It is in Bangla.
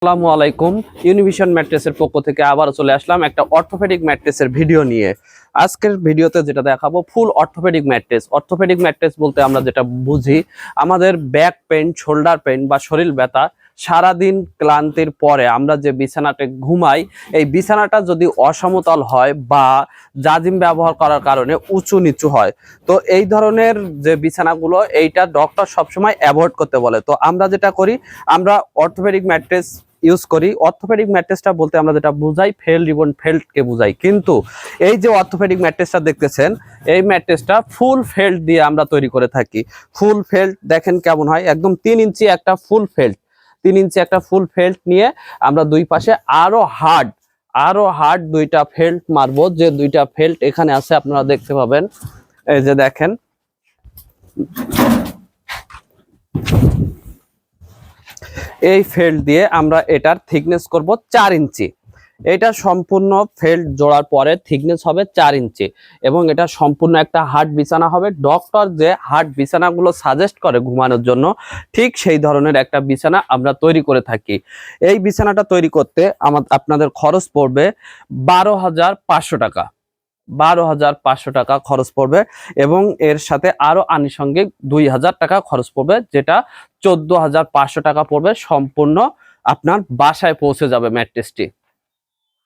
আসসালামু আলাইকুম। ইউনিভিশন ম্যাট্রেসের পক্ষ থেকে আবার চলে আসলাম একটা অর্থোপেডিক ম্যাট্রেসের ভিডিও নিয়ে। আজকের ভিডিওতে যেটা দেখাবো ফুল অর্থোপেডিক ম্যাট্রেস। অর্থোপেডিক ম্যাট্রেস বলতে আমরা যেটা বুঝি, আমাদের ব্যাক পেইন, শোল্ডার পেইন বা শরীর ব্যথা, সারাদিন ক্লান্তির পরে আমরা যে বিছানাতে ঘুমাই, এই বিছানাটা যদি অসমতল হয় বা জাজিম ব্যবহার করার কারণে উঁচু নিচু হয়, তো এই ধরনের যে বিছানাগুলো এইটা ডক্টর সবসময় অ্যাভয়েড করতে বলে। তো আমরা যেটা করি, আমরা অর্থোপেডিক ম্যাট্রেস ইউজ করি। অর্থোপেডিক ম্যাট্রেসটা বলতে আমরা যেটা বুঝাই, ফেল রিবন ফেল্টকে বুঝাই। কিন্তু এই যে অর্থোপেডিক ম্যাট্রেসটা দেখতেছেন, এই ম্যাট্রেসটা ফুল ফেল্ট দিয়ে আমরা তৈরি করে থাকি। ফুল ফেল্ট দেখেন কেমন হয়, একদম 3 ইঞ্চি একটা ফুল ফেল্ট, 3 ইঞ্চি একটা ফুল ফেল্ট নিয়ে আমরা দুই পাশে আরো হার্ড দুইটা ফেল্ট মারবো। যে দুইটা ফেল্ট এখানে আছে আপনারা দেখতে পাবেন, এই যে দেখেন, এই ফেল্ট দিয়ে আমরা এটার থিকনেস করব 4 ইঞ্চি। এটা সম্পূর্ণ ফেল্ট জোড়ার পরে থিকনেস হবে 4 ইঞ্চি এবং এটা সম্পূর্ণ একটা হার্ড বিছানা হবে। ডক্টর যে হার্ড বিছানাগুলো সাজেস্ট করে ঘুমানোর জন্য, ঠিক সেই ধরনের একটা বিছানা আমরা তৈরি করে থাকি। এই বিছানাটা তৈরি করতে আপনাদের খরচ পড়বে 12,500 টাকা। 12,500 টাকা খরচ পড়বে এবং এর সাথে আরো আনুষঙ্গিক 2,000 টাকা খরচ পড়বে, যেটা 14,500 টাকা পড়বে। সম্পূর্ণ আপনার বাসায় পৌঁছে যাবে ম্যাট্রেসটি।